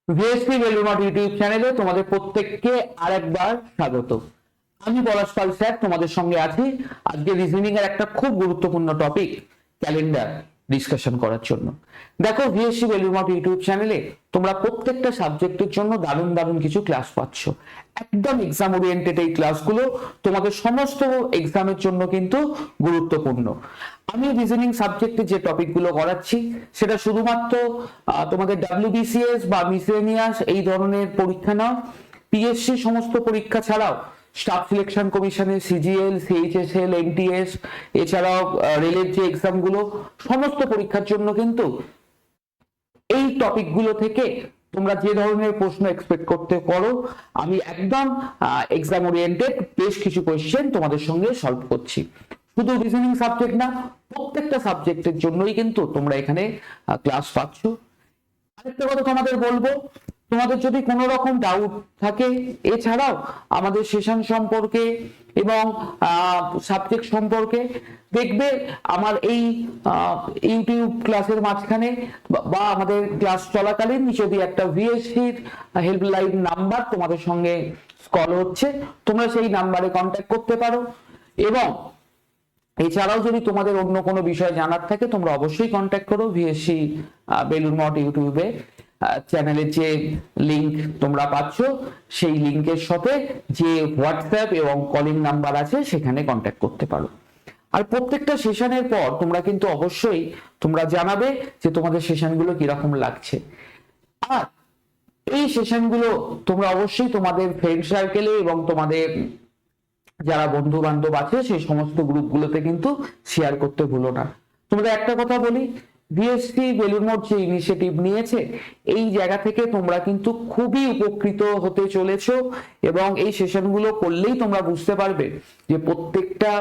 ভিএসপি value not YouTube চ্যানেলে তোমাদের প্রত্যেককে আরেকবার স্বাগত। আমি পলাশ পাল স্যার তোমাদের সঙ্গে আছি আজকে রিজনিং এর একটা খুব গুরুত্বপূর্ণ টপিক ক্যালেন্ডার ডিসকাশন করার জন্য। দেখো ভিএসপি ভ্যালু নট ইউটিউব চ্যানেলে তোমরা প্রত্যেকটা সাবজেক্টের জন্য দারুণ দারুণ কিছু ক্লাস পাচ্ছ। একদম এক্সাম ওরিয়েন্টেড এই ক্লাসগুলো তোমাদের সমস্ত এক্সামের জন্য কিন্তু গুরুত্বপূর্ণ। আমি রিজনিং সাবজেক্টে যে টপিকগুলো করাচ্ছি সেটা শুধুমাত্র তোমাদের ডাব্লিউবিসিএস বা মিসেলেনিয়াস এই ধরনের পরীক্ষা না, পিএসসি সমস্ত পরীক্ষা ছাড়াও স্টাফ সিলেকশন কমিশনের সিজিএল, সিএইচএসএল, এমটিএস, এছাড়াও রেলের যে এক্সামগুলো সমস্ত পরীক্ষার জন্য কিন্তু এই টপিকগুলো থেকে তোমরা যে ধরনের প্রশ্ন এক্সপেক্ট করতে পারো আমি একদম এক্সাম ওরিয়েন্টেড বেশ কিছু কোয়েশ্চেন তোমাদের সঙ্গে সলভ করছি। শুধু রিজনিং সাবজেক্ট না, প্রত্যেকটা সাবজেক্টের জন্যই কিন্তু তোমরা এখানে ক্লাস পাচ্ছ। আরেকটা কথা তোমাদের বলবো, তোমাদের যদি কোনো রকম ডাউট থাকে এছাড়াও আমাদের সেশন সম্পর্কে এবং সাবজেক্ট সম্পর্কে, দেখবে আমার এই ইউটিউব ক্লাসের মাঝখানে বা আমাদের ক্লাস চলাকালীন যদি একটা ভিএসসির হেল্পলাইন নাম্বার তোমাদের সঙ্গে কল হচ্ছে, তোমরা সেই নাম্বারে কন্ট্যাক্ট করতে পারো। এবং এছাড়াও যদি তোমাদের অন্য কোনো বিষয় জানার থাকে তোমরা অবশ্যই কন্ট্যাক্ট করো ভিএসসি বেলুড় মঠ ইউটিউবে চ্যানেলের যে লিংক তোমরা পাচ্ছ সেই লিংকের সাথে যে হোয়াটসঅ্যাপ এবং কলিং নাম্বার আছে সেখানে কন্ট্যাক্ট করতে পারো। আর প্রত্যেকটা সেশনের পর তোমরা কিন্তু অবশ্যই তোমরা জানাবে যে তোমাদের সেশনগুলো কিরকম লাগছে। আর এই সেশনগুলো তোমরা অবশ্যই তোমাদের ফ্রেন্ড সার্কেলে এবং তোমাদের যারা বন্ধু বান্ধব আছে সেই সমস্ত গ্রুপগুলোতে কিন্তু শেয়ার করতে ভুলো না। তোমরা একটা কথা বলি, ভিএসপি বেলুড় মঠ যে ইনিশিয়েটিভ নিয়েছে এই জায়গা থেকে তোমরা কিন্তু খুবই উপকৃত হতে চলেছো এবং এই সেশনগুলো করলেই তোমরা বুঝতে পারবে যে প্রত্যেকটা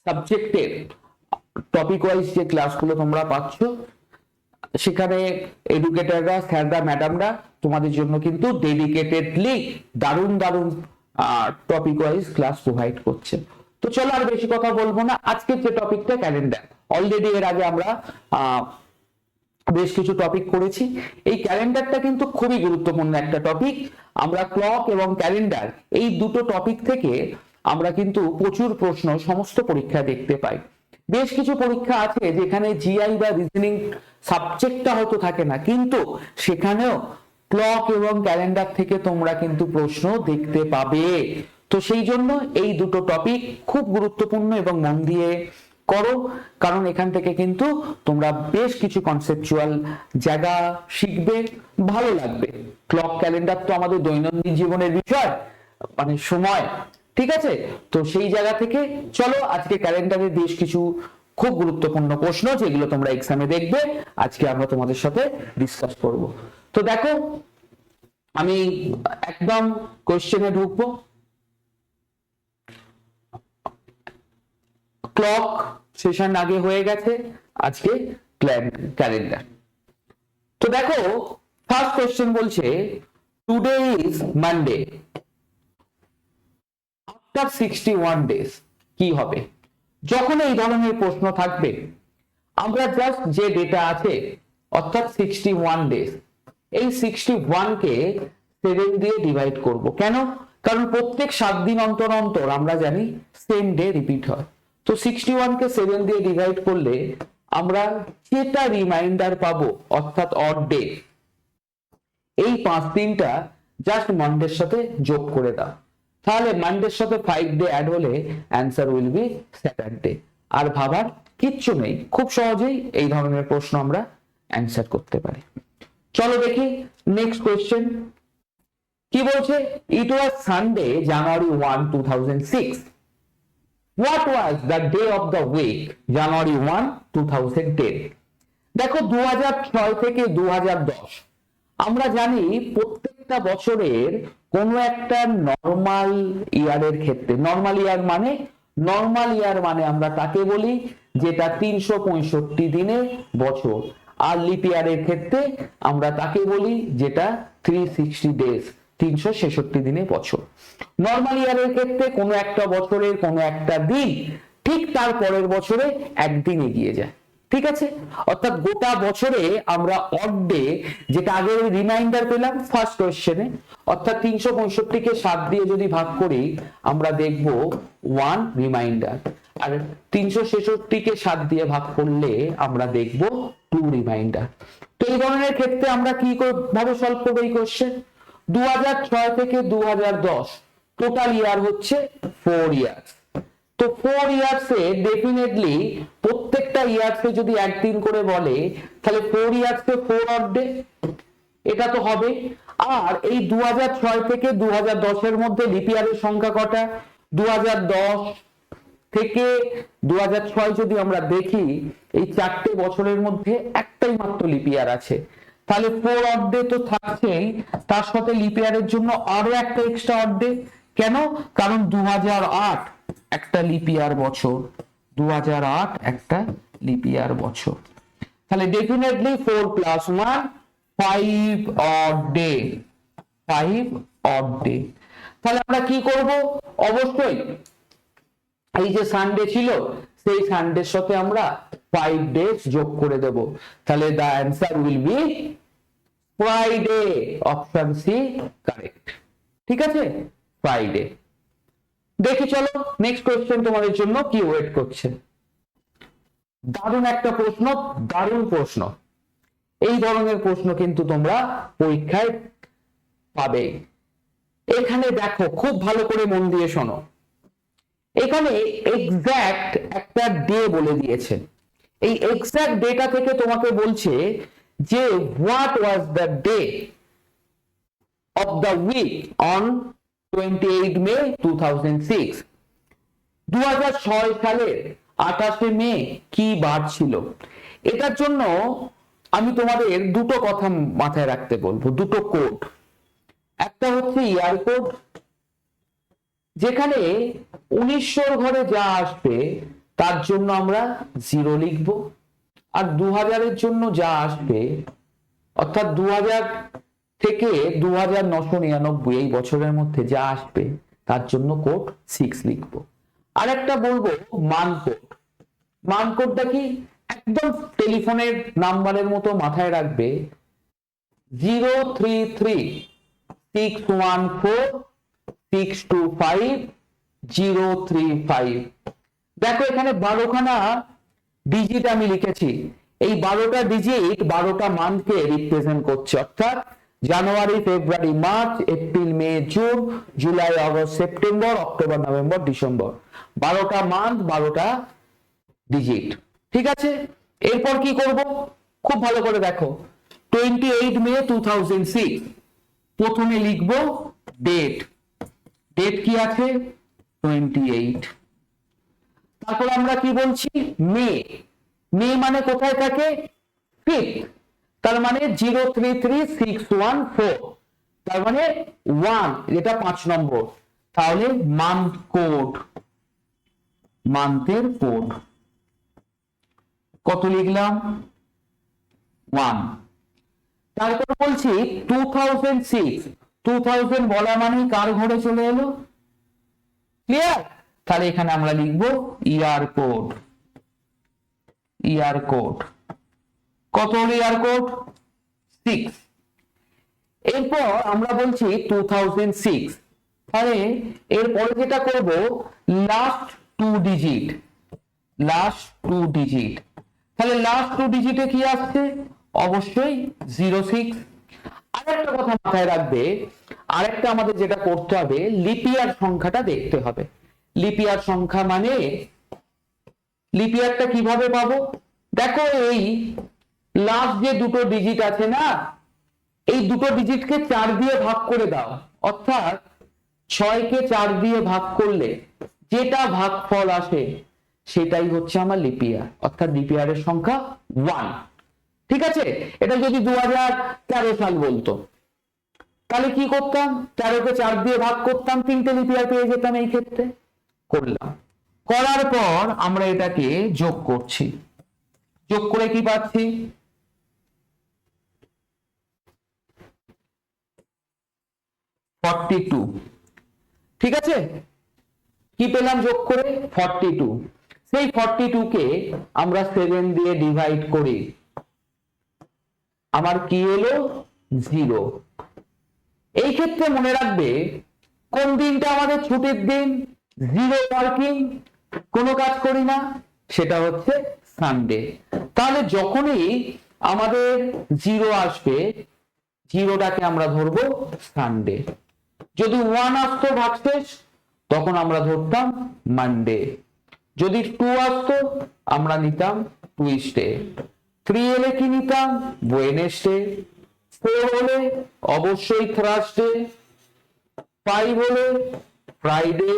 সাবজেক্টের টপিক ওয়াইজ যে ক্লাসগুলো তোমরা পাচ্ছ সেখানে এডুকেটররা, স্যাররা, ম্যাডামরা তোমাদের জন্য কিন্তু ডেডিকেটেডলি দারুণ দারুণ টপিক ওয়াইজ ক্লাস প্রোভাইড করছে। তো চলো আর বেশি কথা বলবো না, আজকের যে টপিকটা ক্যালেন্ডার, অলরেডি এর আগে আমরা বেশ কিছু টপিক করেছি। এই ক্যালেন্ডারটা কিন্তু খুবই গুরুত্বপূর্ণ একটা টপিক। আমরা ক্লক এবং ক্যালেন্ডার এই দুটো টপিক থেকে আমরা কিন্তু প্রচুর প্রশ্ন সমস্ত পরীক্ষায় দেখতে পাই। বেশ কিছু পরীক্ষা আছে যেখানে জিআই বা রিজনিং সাবজেক্টটা হয়তো থাকে না, কিন্তু সেখানেও ক্লক এবং ক্যালেন্ডার থেকে তোমরা কিন্তু প্রশ্ন দেখতে পাবে। তো সেই জন্য এই দুটো টপিক খুব গুরুত্বপূর্ণ এবং মন দিয়ে করো, কারণ এখান থেকে কিন্তু তোমরা বেশ কিছু কনসেপচুয়াল জায়গা শিখবে, ভালো লাগবে। ক্লক ক্যালেন্ডার তো আমাদের দৈনন্দিন জীবনের বিষয়, মানে সময়, ঠিক আছে? তো সেই জায়গা থেকে চলো আজকে ক্যালেন্ডারের বেশ কিছু খুব গুরুত্বপূর্ণ প্রশ্ন যেগুলো তোমরা এক্সামে দেখবে আজকে আমরা তোমাদের সাথে ডিসকাস করব। তো দেখো আমি একদম কোশ্চেনে ঢুকবো। ক্লক সেশন আগে হয়ে গেছে, আজকে ক্যালেন্ডার। তো দেখো ফার্স্ট কোশ্চেন বলছে today is Monday, after 61 days কি হবে? যখন এই ধরনের প্রশ্ন থাকবে আমরা জাস্ট যে ডেটা আছে অর্থাৎ 61 ডেজ, এই 61 কে 7 দিয়ে ডিভাইড করব। কেন? কারণ প্রত্যেক 7 দিন অন্তর অন্তর আমরা জানি সেম ডে রিপিট হয়। তো 61 কে 7 দিয়ে ডিভাইড করলে আমরা যেটা রিমাইন্ডার পাবো অর্থাৎ অড ডে, এই 5 দিনটা জাস্ট মানডের সাথে যোগ করে দাও। তাহলে মানডের সাথে 5 ডে অ্যাড হলে অ্যান্সার উইল বি স্যাটারডে। আর ভাবার কিচ্ছু নেই, খুব সহজেই এই ধরনের প্রশ্ন আমরা অ্যান্সার করতে পারি। চলো দেখি নেক্সট কোয়েশ্চেন কি বলছে। ইট ওয়াজ Sunday January 1, 2006. What was the day of the week January 1, 2010? দেখো 2006 থেকে 2010 আমরা জানি প্রত্যেকটা বছরের কোনো একটা নর্মাল ইয়ারের ক্ষেত্রে, নর্মাল ইয়ার মানে আমরা তাকে বলি যেটা 365 দিনে বছর, আর লিপ ইয়ারের ক্ষেত্রে আমরা তাকে বলি যেটা 360 ডেজ, 366 দিনে বছর। নর্মাল ইয়ারের ক্ষেত্রে কোনো একটা বছরের কোনো একটা দিন ঠিক তার পরের বছরে একদিন এগিয়ে যায়, ঠিক আছে, অর্থাৎ গোটা বছরে আমরা অড ডে, যেটা আগে রিমাইন্ডার পেলাম ফার্স্ট কোশ্চেনে, অর্থাৎ 365 কে 7 দিয়ে যদি ভাগ করি আমরা দেখব 1 রিমাইন্ডার, আর 366 কে 7 দিয়ে ভাগ করলে আমরা দেখব 2 রিমাইন্ডার। তো এই ধরনের ক্ষেত্রে আমরা কি ভাবে সলভ করব এই কোশ্চেন? 2006 থেকে 2010 টোটাল ইয়ার হচ্ছে 4 ইয়ার্স। তো 4 ইয়ার্সে ডেফিনেটলি প্রত্যেকটা ইয়ার্সে যদি একদিন করে বলে তাহলে 4 ইয়ার্সে 4 অড ডে, এটা তো হবে। আর এই 2006 থেকে 2010 এর মধ্যে লিপ ইয়ারের সংখ্যা কটা? 2010 থেকে 2006 যদি আমরা দেখি এই 4টে বছরের মধ্যে একটাই মাত্র লিপ ইয়ার আছে, তাহলে 4 অড ডে তো থাকছেই, তার সাথে লিপ ইয়ারের জন্য আরো একটা এক্সট্রা অড ডে। কেন? কারণ 2008 একটা লিপ ইয়ার বছর, 2008 একটা লিপ ইয়ার বছর। তাহলে definitely 4 + 1 5 odd day, 5 odd day. তাহলে আমরা কি করব? অবশ্যই এই যে সানডে ছিল সেই সানডের সাথে আমরা 5 ডেজ যোগ করে দেব, তাহলে the answer will be Friday, option C correct. ঠিক আছে, ফ্রাইডে। দেখি চলো নেক্সট কোশ্চেন তোমাদের জন্য কি ওয়েট করছে। দারুণ একটা প্রশ্ন, দারুণ প্রশ্ন। এই ধরনের প্রশ্ন কিন্তু তোমরা পরীক্ষায় পাবে। এখানে দেখো, খুব ভালো করে মন দিয়ে শোনো। এখানে এক্সাক্ট একটা ডে বলে দিয়েছে। এই এক্সাক্ট ডেটা থেকে তোমাকে বলছে যে what was the day of the week on 28 May 2006। 2006 সালের 28 মে কি বার ছিল? এটার জন্য আমি তোমাদের দুটো কথা মাথায় রাখতে বলবো, দুটো কোড। একটা হচ্ছে ইয়ার কোড, যেখানে 1900 ঘরে যা আসবে তার জন্য আমরা 0 লিখব, আর 2000 এর জন্য যা আসবে, অর্থাৎ 2000 থেকে 2999 এই বছরের মধ্যে যা আসবে তার জন্য কোড 6 লিখব। আর একটা বলবো মান কোড। মান কোডটা কি? একদম টেলিফোনের নাম্বারের মতো মাথায় রাখবে, 033614625 দেখো এখানে 12 খানা ডিজিট আমি লিখেছি। এই 12টা ডিজিট 12টা মান্থকে রিপ্রেজেন্ট করছে, অর্থাৎ January, February, March, April, May, June, July, August, September, October, November, December. 12টা মান্থ, 12টা ডিজিট। ঠিক আছে, এরপর কি করব? খুব ভালো করে দেখো, 28 মে 2006 প্রথমে লিখব ডেট। ডেট কি আছে? 28। তারপর আমরা কি বলছি? মে। মে মানে কোথায় থাকে? 5th, তার মানে 033614, তার মানে 1, এটা 5 নম্বর। তাহলে মান্থ কোড, মান্থের কোড কত লিখলাম? 1। তারপর বলছি 2006, 2000 বলা মানে কার ঘরে চলে এলো? ক্লিয়ার? তাহলে এখানে আমরা লিখবো ইয়ার কোড। ইয়ার কোড কত হলো? ইয়ার কোড 6। এরপর আমরা বলছি 2006, তাহলে এরপরে যেটা করব লাস্ট 2 ডিজিট, লাস্ট 2 ডিজিট। তাহলে লাস্ট 2 ডিজিটে কি আসছে? অবশ্যই 06। আরেকটা কথা মাথায় রাখবে, আরেকটা আমাদের যেটা করতে হবে, লিপ ইয়ার সংখ্যাটা দেখতে হবে। লিপ ইয়ার সংখ্যা মানে লিপ ইয়ারটা কিভাবে পাবো? দেখো এই লাস্ট যে দুটো ডিজিট আছে না, এই দুটো ডিজিটকে 4 দিয়ে ভাগ করে দাও, অর্থাৎ 6 কে 4 দিয়ে ভাগ করলে যেটা ভাগফল আসে সেটাই হচ্ছে আমার লিপ ইয়ার, অর্থাৎ লিপ ইয়ারের সংখ্যা 1। ঠিক আছে, এটা যদি 2013 সাল বলতো তাহলে কি করতাম? 13 কে 4 দিয়ে ভাগ করতাম, 3টে লিপ ইয়ার পেয়ে যেতাম। এই ক্ষেত্রে করলাম, করার পর আমরা এটাকে যোগ করছি। যোগ করে কি পাচ্ছি? 42। ঠিক আছে, কি পেলাম যোগ করে? 42। সেই 42 কে আমরা 7 দিয়ে ডিভাইড করি, আমার কি এলো 0। এই ক্ষেত্রে মনে রাখবে কোন দিনটা আমাদের ছুটির দিন, 0 ওয়ার্কিং, কোনো কাজ করি না, সেটা হচ্ছে সানডে। তাহলে যখনই আমাদের 0 আসবে, 0টাকে আমরা ধরবো সানডে। যদি 1 আসতো ভাগশেষ, তখন আমরা ধরতাম মানডে। যদি 2 আসতো আমরা নিতাম টুইসডে। 3 এলে কি নিতাম ওয়েডনেসডে। 4 হলে অবশ্যই থার্সডে। 5 হলে ফ্রাইডে।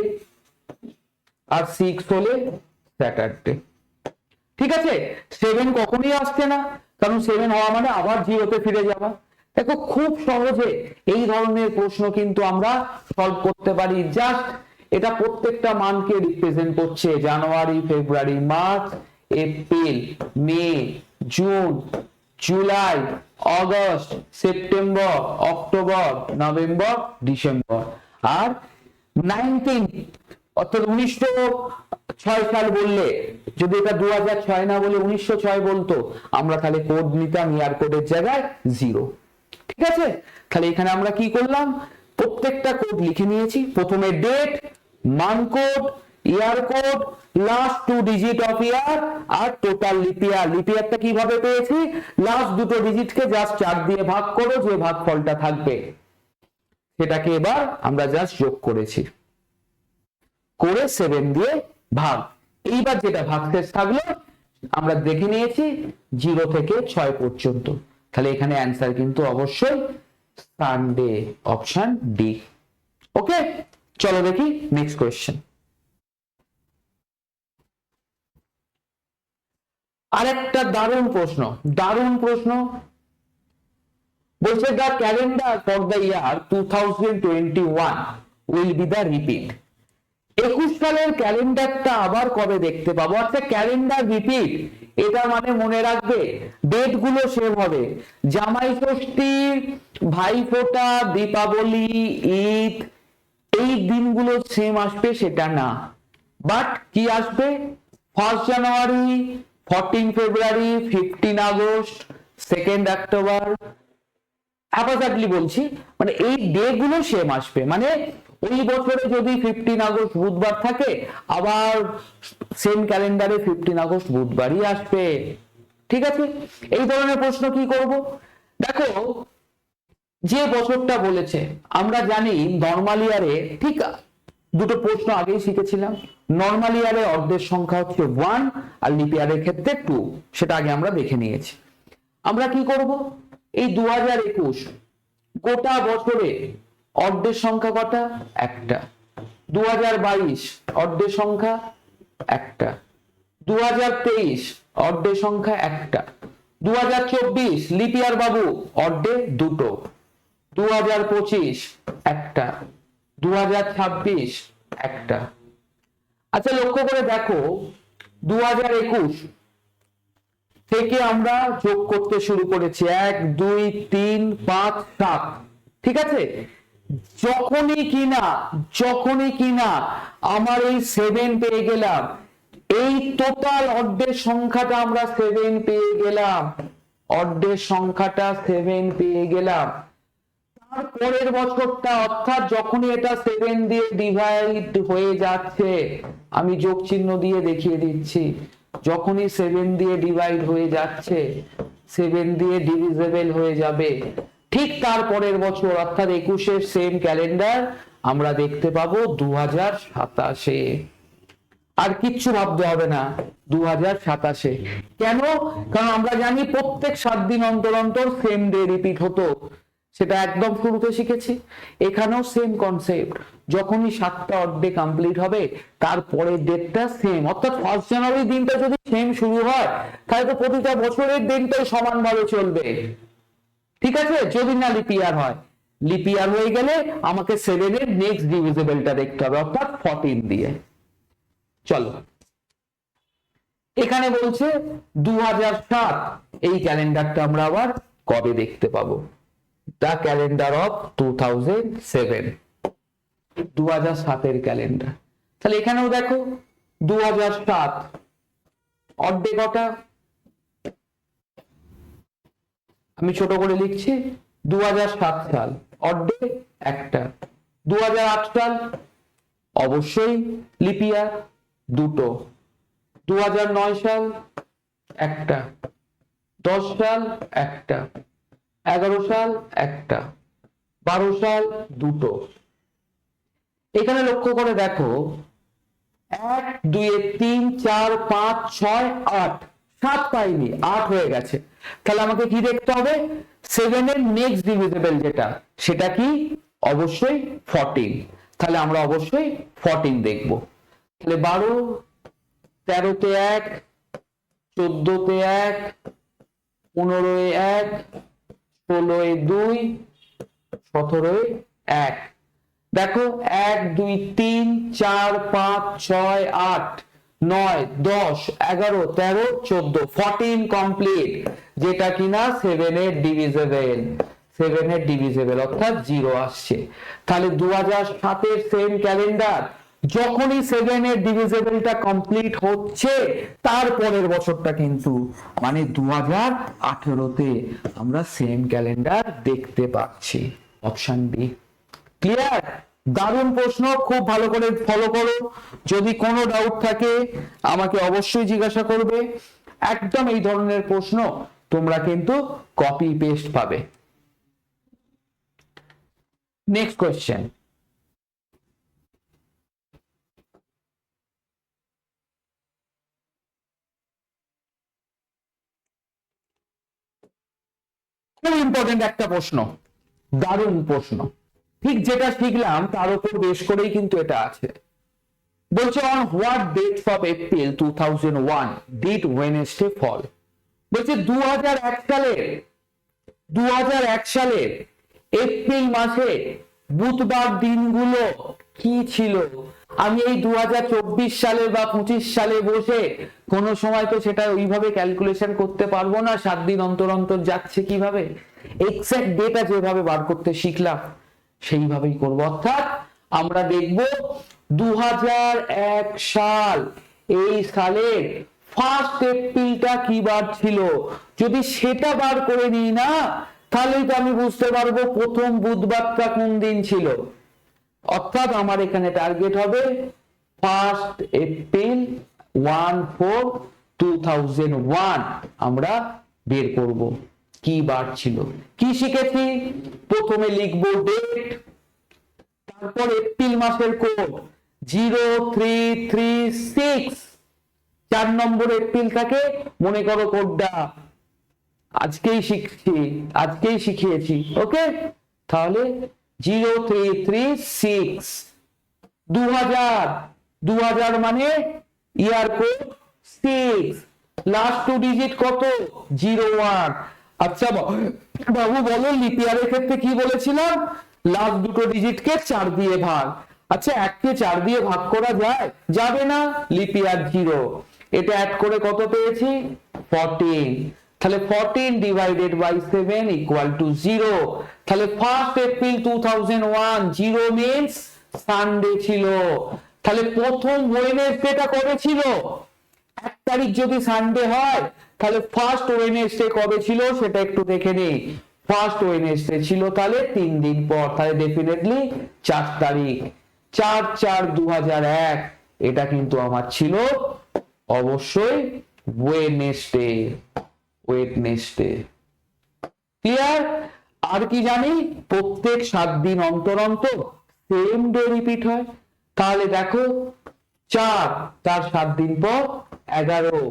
আর 6 হলে স্যাটারডে। ঠিক আছে, 7 কখনোই আসছে না, কারণ 7 হওয়া মানে আবার 0-তে ফিরে যাওয়া। দেখো খুব সহজে এই ধরনের প্রশ্ন কিন্তু আমরা সলভ করতে পারি। জাস্ট এটা প্রত্যেকটা মানকে রিপ্রেজেন্ট করছে, January, February, March, April, May, June, July, August, September, October, November, December. আর 19 অর্থাৎ 1906 সাল বললে, যদি এটা 2006 না বলে 1906 বলতো, আমরা তাহলে কোড নিতাম ইয়ার কোডের জায়গায় 0। ঠিক আছে, তাহলে এখানে আমরা কি করলাম, প্রত্যেকটা কোড লিখে নিয়েছি। প্রথমে date, month code, year code, last 2 digit of year, আর টোটাল লিপ ইয়ার। লিপ ইয়ারটা কিভাবে পেয়েছি, লাস্ট দুটো ডিজিটকে জাস্ট 4 দিয়ে ভাগ করো, যে ভাগফলটা থাকবে সেটাকে এবার আমরা জাস্ট যোগ করেছি, করে 7 দিয়ে ভাগ। এইবার যেটা ভাগশেষ থাকলো আমরা দেখে নিয়েছি 0 থেকে 6 পর্যন্ত। তাহলে এখানে অ্যান্সার কিন্তু অবশ্যই সানডে, অপশন ডি। ওকে, চলো দেখি নেক্সট কোয়েশ্চেন। আরেকটা দারুণ প্রশ্ন, দারুণ প্রশ্ন বলছে, the calendar for the year 2021 will be the repeat। 21 সালের ক্যালেন্ডারটা আবার কবে দেখতে পাবো? আচ্ছা, ক্যালেন্ডার রিপিট, এটা মানে মনে রাখবে ডেট গুলো সেম হবে। জামাই ষষ্ঠী, ভাইফোঁটা, দীপাবলি, ঈদ, এই দিনগুলো সেম আসবে সেটা না, বাট কি আসবে 1 জানুয়ারি, 14 ফেব্রুয়ারি, 15 আগস্ট, 2 অক্টোবর, হ্যাপাজাটলি বলছি, মানে এই ডে গুলো সেম আসবে। মানে ওই বছরে যদি 15 আগস্ট বুধবার থাকে, আবার সেম ক্যালেন্ডারে 15 আগস্ট বুধবারই আসবে। ঠিক আছে, এই ধরনের প্রশ্ন কি করব? দেখো যে বছরটা বলেছে, আমরা জানি নরমাল ইয়ারে, ঠিক দুটো প্রশ্ন আগেই শিখেছিলাম, নরমাল ইয়ারে অর্ধের সংখ্যা হচ্ছে 1 আর লিপ ইয়ারের ক্ষেত্রে 2, সেটা আগে আমরা দেখে নিয়েছি। আমরা কি করব, এই 2021 গোটা বছরে অর্ধের সংখ্যা কটা? একটা। 2022 অর্ধের সংখ্যা একটা। 2023 অর্ধের সংখ্যা একটা। 2024 লিপ ইয়ার বাবু, অর্ধে দুটো। 2025 একটা। 2026 একটা। আচ্ছা লক্ষ্য করে দেখো, 2021 থেকে আমরা যোগ করতে শুরু করেছি, 1 2 3 5 7। ঠিক আছে, যখনই কিনা আমার এই 7 পেয়ে গেলাম, এই টোটাল অর্ধের সংখ্যাটা আমরা 7 পেয়ে গেলাম, অর্ধের সংখ্যাটা 7 পেয়ে গেলাম। তারপরের বছরটা, অর্থাৎ যখনই এটা 7 দিয়ে ডিভাইড হয়ে যাচ্ছে, আমি যোগ চিহ্ন দিয়ে দেখিয়ে দিচ্ছি, যখনই 7 দিয়ে ডিভাইড হয়ে যাচ্ছে, 7 দিয়ে ডিভিজেবল হয়ে যাবে, ঠিক তারপরের বছর অর্থাৎ 21-এর সেম ক্যালেন্ডার আমরা দেখতে পাবো 2027-এ। আর কিচ্ছু ভাবতে হবে না, 2027-এ। কেন? কারণ আমরা জানি প্রত্যেক 7 দিন অন্তর অন্তর সেম ডে রিপিট হতো, সেটা একদম শুরুতে শিখেছি। এখানেও সেম কনসেপ্ট, যখনই 7টা অর্ধে কমপ্লিট হবে তারপরের ডেটটা সেম, অর্থাৎ 1 জানুয়ারি দিনটা যদি সেম শুরু হয়, তাহলে তো প্রতিটা বছরের দিনটাই সমানভাবে চলবে। ঠিক আছে, যদি না লিপ ইয়ার হয়। লিপ ইয়ার হয়ে গেলে আমাকে 7 এর নেক্সট ডিভিজিবলটা দেখতে হবে, অর্থাৎ 14 দিয়ে। চলো, এখানে বলছে 2007, এই ক্যালেন্ডারটা আমরা আবার কবে দেখতে পাবো? দ্য ক্যালেন্ডার অফ 2007, 2007 এর ক্যালেন্ডার। তাহলে এখানেও দেখো 2007, অড ডে কটা? আমি ছোট করে লিখছি, 2007 সাল অড ডে একটা। 2008 সাল অবশ্যই লিপ ইয়ার, দুটো। 2009 সাল একটা, 10 সাল একটা, 11 সাল একটা, 12 সাল দুটো। এখানে লক্ষ্য করে দেখো, 1 2 3 4 5 6 8, 7 পাইনি, 8 হয়ে গেছে। তাহলে আমাকে কি দেখতে হবে? 7 এর নেক্সট ডিভিজিবল যেটা, সেটা কি? অবশ্যই 14। তাহলে আমরা অবশ্যই 14 দেখব। তাহলে 12, 13 তে 1, 14 তে 1, 15 এ 1, 16 এ 2, 17 এ 1। দেখো 1 2 3 4 5 6 8 9 10 11 13 14, 14 কমপ্লিট, যেটা কিনা 7 এর ডিভিজিবল। 7 এর ডিভিজিবল অর্থাৎ 0 আসছে। তাহলে 2007 এর সেম ক্যালেন্ডার, যখনই 7 এর ডিভিজিবলটা কমপ্লিট হচ্ছে তারপরের বছরটা কিন্তু মানে 2018 তে আমরা সেম ক্যালেন্ডার দেখতে পাচ্ছি। Option D. ক্লিয়ার? দারুণ প্রশ্ন, খুব ভালো করে ফলো করো। যদি কোনো ডাউট থাকে আমাকে অবশ্যই জিজ্ঞাসা করবে। একদম এই ধরনের প্রশ্ন তোমরা কিন্তু কপি পেস্ট পাবে। Next question. খুব ইম্পর্টেন্ট একটা প্রশ্ন, দারুণ প্রশ্ন। ঠিক যেটা শিখলাম তার উপর বেশ করেই কিন্তু এটা আছে। বলছে on what date of April 2001 did Wednesday fall? বলছে 2001 সালের এপ্রিল মাসে বুধবার দিনগুলো কি ছিল? আমি এই 2024 সালে বা 25 সালে বসে কোনো সময় তো সেটা ওইভাবে ক্যালকুলেশন করতে পারবো না, 7 দিন অন্তর অন্তর যাচ্ছে কিভাবে। এক্সাক্ট ডেটা যেভাবে বার করতে শিখলাম সেইভাবেই করবো। অর্থাৎ আমরা দেখব 2001 সাল, এই সালের ফার্স্ট এপ্রিলটা কি বার ছিল। যদি সেটা বার করে নিই না, তাহলেই তো আমি বুঝতে পারবো প্রথম বুধবারটা কোন দিন ছিল। অর্থাৎ আমার এখানে টার্গেট হবে 1 এপ্রিল 2001 আমরা বের করব কি বার ছিল। কি শিখেছি? প্রথমে লিখবো ডেট, তারপর এপ্রিল মাসের কোড 0336, 4 নম্বর এপ্রিল থাকে, মনে করো কোডটা আজকেই শিখিয়েছি। ওকে, তাহলে 0336। 2000 মানে ইয়ার কোড 6, লাস্ট 2 ডিজিট কত? 01। আচ্ছা বাবু বলো, লিপ ইয়ারের ক্ষেত্রে কি বলেছিলাম? লাস্ট দুটো ডিজিটকে 4 দিয়ে ভাগ। আচ্ছা 1 কে 4 দিয়ে ভাগ করা যায়? যাবে না, লিপ ইয়ার 0। এটা অ্যাড করে কত পেয়েছি? 14। তাহলে 14 ডিভাইডেড বাই 7 ইকুয়াল টু 0। তাহলে 1 এপ্রিল 2001, 0 মিন্স সানডে ছিল। তাহলে প্রথম ওয়েডনেসডেটা কবে ছিল? 1 তারিখ যদি সানডে হয়, তাহলে ফার্স্ট ওয়েডনেসডে কবে ছিল সেটা একটু দেখে নেই। ফার্স্ট ওয়েডনেসডে ছিল তাহলে 3 দিন পর, তাহলে ডেফিনেটলি 4 তারিখ। 4/4/2001 এটা কিন্তু আমার ছিল অবশ্যই ওয়েডনেসডে। ক্লিয়ার? আর কি জানি? প্রত্যেক 7 দিন অন্তর অন্তর সেম ডে রিপিট হয়। তাহলে দেখো 4 তার 7 দিন পর, 11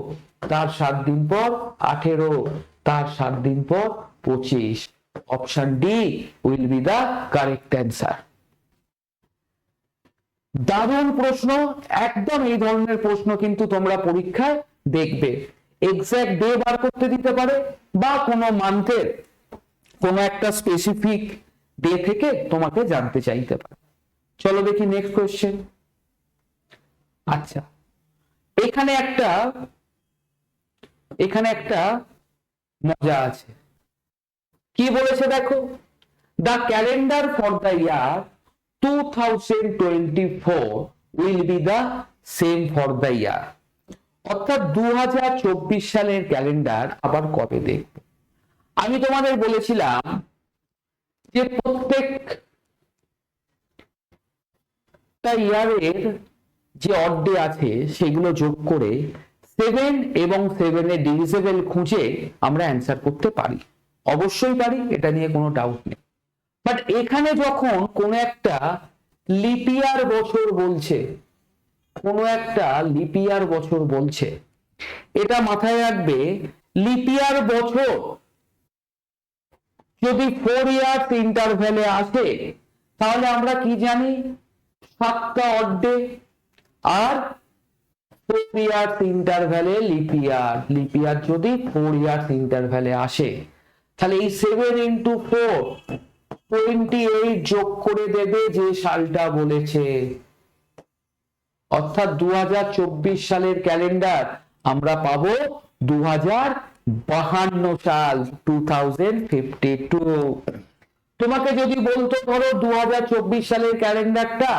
তার 7 দিন পর, 18 তার 7 দিন পর, 25। Option D will be the correct answer. দারুণ প্রশ্ন, একদম এই ধরনের প্রশ্ন কিন্তু তোমরা পরীক্ষায় দেখবে। এক্সাক্ট ডে বার করতে দিতে পারে বা কোনো মান্থের কোনো একটা স্পেসিফিক ডে থেকে তোমাকে জানতে চাইতে পারে। চলো দেখি নেক্সট কোয়েশ্চেন। আচ্ছা, এখানে একটা মজা আছে। কি বলেছে দেখো, the calendar for the year 2024 will be the same for the year অর্থাৎ 2024 সালের ক্যালেন্ডার আবার কবে দেখব? আমি তোমাদের বলেছিলাম যে প্রত্যেকটা ইয়ারের যে অড ডে আছে সেগুলো যোগ করে 7 এবং 7 এর ডিভিজিবল খুঁজে আমরা অ্যান্সার করতে পারি, অবশ্যই পারি, এটা নিয়ে কোনো ডাউট নেই। বাট এখানে যখন কোনো একটা লিপ ইয়ার বছর বলছে, কোনো একটা লিপ ইয়ার বছর বলছে, এটা মাথায় রাখবে, লিপ ইয়ার বছর যদি 4 ইয়ার্স ইন্টারভ্যালে আসে তাহলে আমরা কি জানি, 7টা অড ডে আর 4 ইয়ার্স ইন্টারভ্যালে লিপ ইয়ার। লিপ ইয়ার যদি 4 ইয়ার্স ইন্টারভ্যালে আসে তাহলে এই 7 ইন্টু 4 28 যোগ করে দেবে যে সালটা বলেছে। অর্থাৎ 2024 সালের ক্যালেন্ডার আমরা পাবো 2052 সাল, 2052। তোমাকে যদি বলতো ধরো 2024 সালের ক্যালেন্ডারটা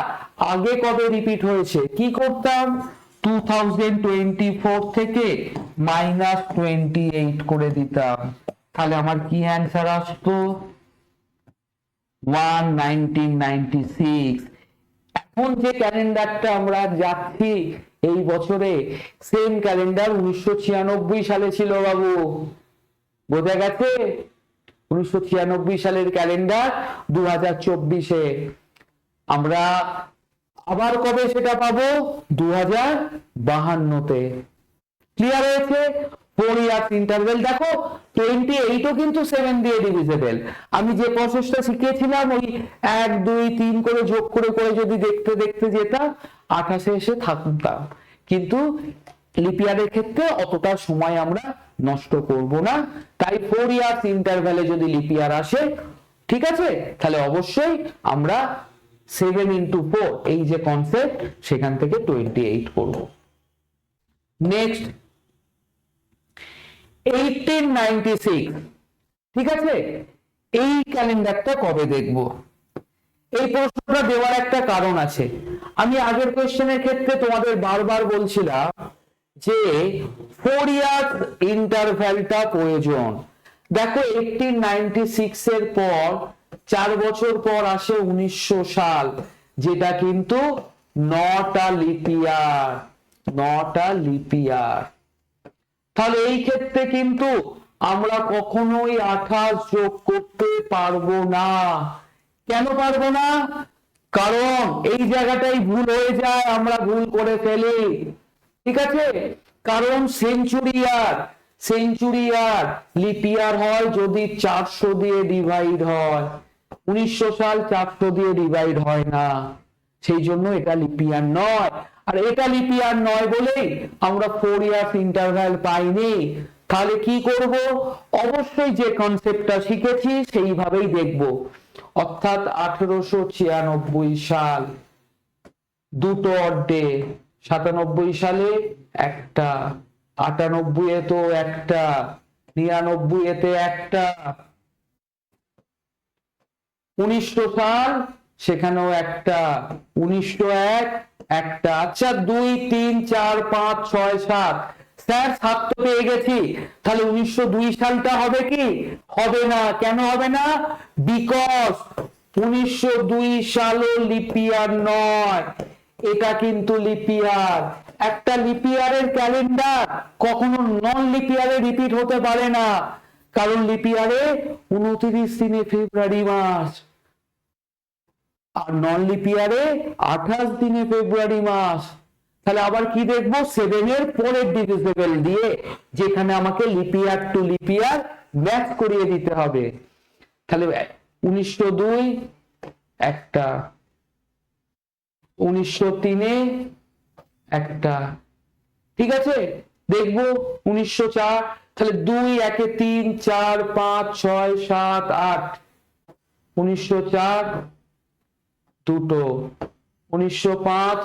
আগে কবে রিপিট হয়েছে, কি করতাম, 2024 থেকে -28 করে দিতাম, তাহলে আমার কি অ্যান্সার আসতো, 1996। এখন যে ক্যালেন্ডারটা আমরা যাচ্ছি এই বছরে, সেম ক্যালেন্ডার 1996 সালে ছিল বাবু, বোঝা গেছে? 1996 সালের ক্যালেন্ডার 2024-এ আমরা আবার কবে সেটা পাবো, 2052-তে। ক্লিয়ার হয়েছে? 4 ইয়ার্স ইন্টারভেল। দেখো 28ও কিন্তু 7 দিয়ে ডিভিজিবল। আমি যে প্রসেসটা শিখিয়েছিলাম ওই 1 2 3 করে যোগ করে করে যদি দেখতে দেখতে যেতাম 28-এ এসে থাকতাম, কিন্তু লিপ ইয়ারের ক্ষেত্রে অতটা সময় আমরা নষ্ট করব না। তাই 4 ইয়ার্স ইন্টারভ্যালে যদি লিপ ইয়ার আসে, ঠিক আছে, তাহলে অবশ্যই আমরা 7 ইন্টু 4 এই যে কনসেপ্ট সেখান থেকে 28 করব। নেক্সট 1896, ঠিক আছে, এই ক্যালেন্ডারটা কবে দেখব? এই প্রশ্নটা দেওয়ার একটা কারণ আছে। আমি আগের কোশ্চেনের ক্ষেত্রে তোমাদের বারবার বলছিলাম যে 4 ইয়ার্স ইন্টারভ্যালটা প্রয়োজন। দেখো 1896 এর পর 4 বছর পর আসে 1900 সাল, যেটা কিন্তু 9টা লিপ ইয়ার, 9টা লিপ ইয়ার। তাহলে এই ক্ষেত্রে কিন্তু আমরা কখনোই 28 যোগ করতে পারবো না। কেন পারবো না? কারণ এই জায়গাটাই ভুল হয়ে যায়, আমরা ভুল করে ফেলি, ঠিক আছে? কারণ সেঞ্চুরি ইয়ার লিপ ইয়ার হয় যদি 400 দিয়ে ডিভাইড হয়, 1900 সাল 400 দিয়ে ডিভাইড হয় না, সেই জন্য এটা লিপ ইয়ার নয়। আর এটা লিপ ইয়ার নয় বলেই আমরা 4 ইয়ার্স ইন্টারভ্যাল পাইনি। তাহলে কি করব? অবশ্যই যে কনসেপ্টটা শিখেছি সেইভাবেই দেখব। অর্থাৎ 1896 সাল, দুটো অড ডে, 97 সালে একটা, 98-এ একটা, 99-এ একটা, 1900 সাল সেখানেও একটা, 1901 একটা। আচ্ছা 2 3 4 5 6 7, স্যার 7 তো পেয়ে গেছি, তাহলে 1902 সালটা হবে কি? হবে না। কেন হবে না? বিকজ 1902 সালও লিপ ইয়ার নয়, এটা কিন্তু লিপ ইয়ার। একটা লিপ ইয়ারের ক্যালেন্ডার কখনো নন লিপ ইয়ারে রিপিট হতে পারে না, কারণ লিপ ইয়ারে 29 দিনে ফেব্রুয়ারি মাস, আর নন লিপ ইয়ারে 28 দিনে ফেব্রুয়ারি মাস। তাহলে আবার কি দেখবো? 7 এর পরের ডিভিজিবল দিয়ে, যেখানে আমাকে leap year to leap year match করিয়ে দিতে হবে। তাহলে 1902 একটা, 1903-এ একটা, ঠিক আছে। দেখবো 1904, তাহলে 2 1 3 4 5 6 7 8, 1904 দুটো, 1905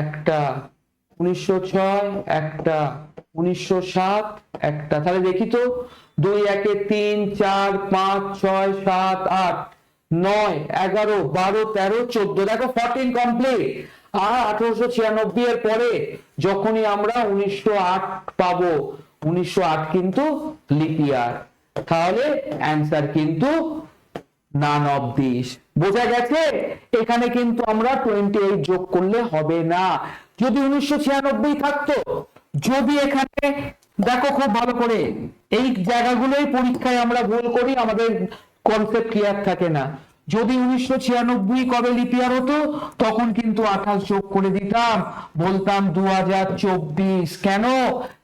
একটা, 1906 একটা, 1907 একটা। তাহলে দেখি তো, 2 1 3 4 5 6 7 8 9 11 12 13 14, দেখো 14 কমপ্লিট। আর 1896 এর পরে যখনই আমরা 1908 পাবো, 1908 কিন্তু লিপ ইয়ার, তাহলে অ্যান্সার কিন্তু নান অফ দিস। বোঝা গেছে? এখানে কিন্তু আমরা 28 যোগ করলে হবে না। যদি 1996 থাকতো, যদি এখানে দেখো খুব ভালো করে, এই জায়গাগুলোই পরীক্ষায় আমরা ভুল করি, আমাদের কনসেপ্ট ক্লিয়ার থাকে না। যদি 1996 কবে লিপ ইয়ার হতো, তখন কিন্তু 28 যোগ করে দিতাম, বলতাম 2024। কেন?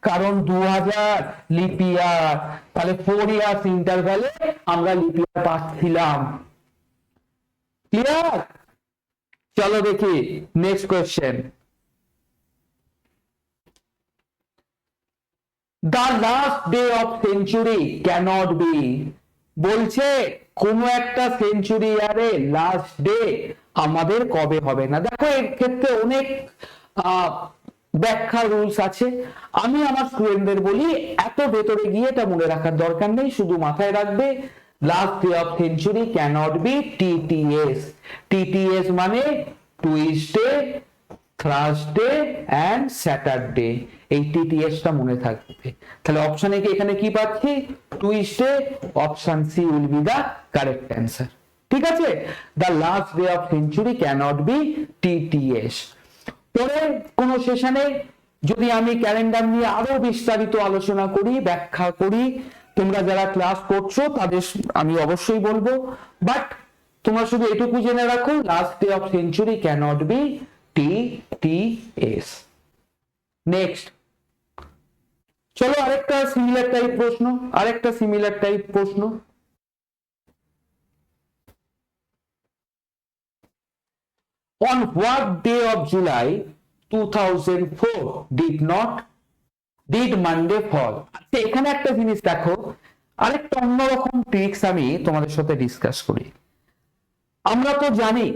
কারণ 2000 লিপ ইয়ার, তাহলে 4 ইয়ার্স ইন্টারভ্যালে আমরা লিপ ইয়ার পাচ্ছিলাম। ক্লিয়ার? চলো দেখি next question. The last day of century cannot be, বলছে কোন একটা সেঞ্চুরি ইয়ারে লাস্ট ডে আমাদের কবে হবে না। দেখো এর ক্ষেত্রে অনেক ব্যাখ্যা রুলস আছে। আমি আমার স্টুডেন্টদের বলি এত ভেতরে গিয়ে এটা মনে রাখার দরকার নেই, শুধু মাথায় রাখবে last day of century cannot be TTS. TTS মানে টুইসডে, থার্সডে এন্ড স্যাটারডে। এই টিটিএসটা মনে থাকবে। তাহলে অপশন এ এখানে কি পাচ্ছি? Tuesday. Option C will be the correct answer. ঠিক আছে? The last day of century cannot be TTS. পরে কোন সেশনে যদি আমি ক্যালেন্ডার নিয়ে আরো বিস্তারিত আলোচনা করি, ব্যাখ্যা করি, তোমরা যারা ক্লাস করছো তাদের আমি অবশ্যই বলবো। বাট তোমরা শুধু এটুকু জেনে রাখো, last day of century cannot be TTS. Next চলো আরেকটা সিমিলার টাইপ প্রশ্ন। On what day of July 2004 did Monday fall? আচ্ছা এখানে একটা জিনিস দেখো, আরেকটা অন্যরকম ট্রিক্স আমি তোমাদের সাথে ডিসকাস করি। আমরা তো জানি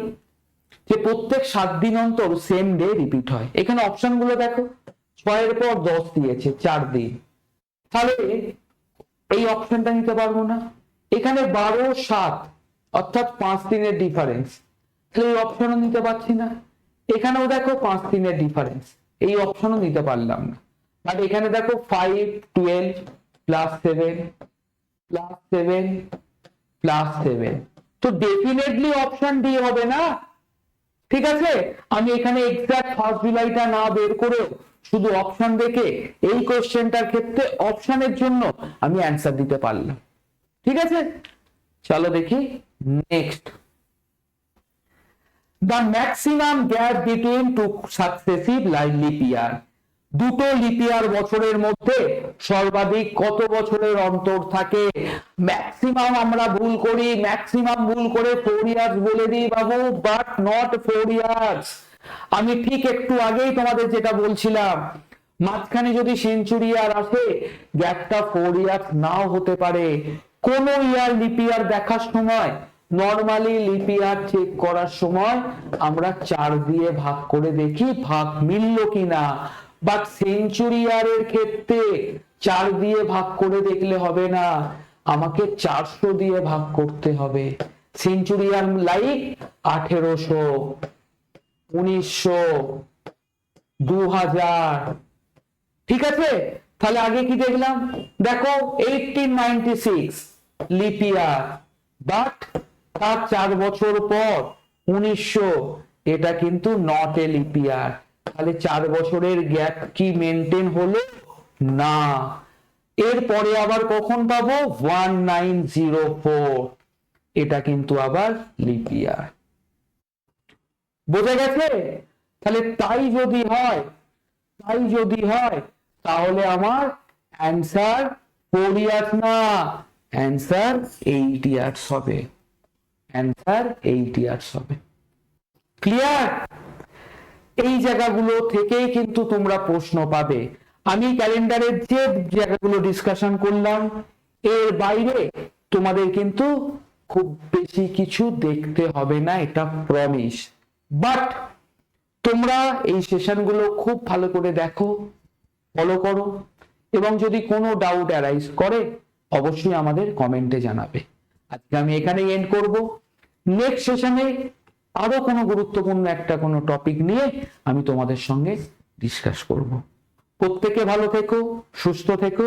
যে প্রত্যেক 7 দিন অন্তর সেম ডে রিপিট হয়। এখানে অপশন গুলো দেখো, 6 এর পর 10 দিয়েছে, 4 দিন, তাহলে এই অপশনটা নিতে পারবো না। এখানে 12-7 অর্থাৎ 5 দিনের ডিফারেন্স, তাহলে এই অপশনও নিতে পারছি না। এখানেও দেখো 5 দিনের ডিফারেন্স, এই অপশনও নিতে পারলাম না। বাট এখানে দেখো 5, 12 প্লাস 7 প্লাস 7 প্লাস 7, তো ডেফিনেটলি অপশন ডি হবে না। ঠিক আছে? আমি এখানে এক্সাক্ট 1 জুলাইটা না বের করে শুধু অপশন দেখে এই কোশ্চেনটার ক্ষেত্রে অপশনের জন্য আমি অ্যান্সার দিতে পারলাম। ঠিক আছে? চলো দেখি next. The maximum gap between two successive leap year, দুটো লিপ ইয়ার বছরের মধ্যে সর্বাধিক কত বছরের অন্তর থাকে? ম্যাক্সিমাম আমরা ভুল করি, ম্যাক্সিমাম ভুল করে 4 ইয়ার্স বলে দিই বাবু, বাট নট 4 ইয়ার্স। আমি ঠিক একটু আগেই তোমাদের যেটা বলছিলাম, মাঝখানে যদি সেঞ্চুরি ইয়ার আসে, গ্যাপটা 4 ইয়ার্স নাও হতে পারে। কোন ইয়ার লিপ ইয়ার দেখার সময়, নরমালি লিপ ইয়ার চেক করার সময় আমরা 4 দিয়ে ভাগ করে দেখি ভাগ মিলল কিনা। বাট সেঞ্চুরি ইয়ারের ক্ষেত্রে 4 দিয়ে ভাগ করে দেখলে হবে না, আমাকে 400 দিয়ে ভাগ করতে হবে। সেঞ্চুরি ইয়ার লাইক 1800, 1900, 2000। ঠিক আছে? তাহলে আগে কি দেখলাম? দেখো 1896 লিপ ইয়ার, বাট তার 4 বছর পর 1900, এটা কিন্তু নট এ লিপ ইয়ার। তাহলে 4 বছরের গ্যাপ কি মেনটেন হলো না। এরপরে আবার কখন পাবো? 1904, এটা কিন্তু আবার লিপ ইয়ার। বোঝা গেছে? তাহলে তাই যদি হয় তাহলে আমার অ্যান্সার 4 ইয়ার্স না, অ্যান্সার 8 ইয়ার্স হবে। অ্যান্সার 8 ইয়ার্স হবে। ক্লিয়ার? এই জায়গাগুলো থেকেই কিন্তু তোমরা প্রশ্ন পাবে। আমি ক্যালেন্ডারের যে জায়গাগুলো ডিসকাশন করলাম এর বাইরে তোমাদের কিন্তু খুব বেশি কিছু দেখতে হবে না, এটা প্রমিস। বাট তোমরা এই সেশনগুলো খুব ভালো করে দেখো, ফলো করো, এবং যদি কোনো ডাউট অ্যারাইজ করে অবশ্যই আমাদের কমেন্টে জানাবে। আজকে আমি এখানেই এন্ড করব। নেক্সট সেশনে আরো কোনো গুরুত্বপূর্ণ একটা কোনো টপিক নিয়ে আমি তোমাদের সঙ্গে ডিসকাস করব। প্রত্যেকে ভালো থেকো, সুস্থ থেকো,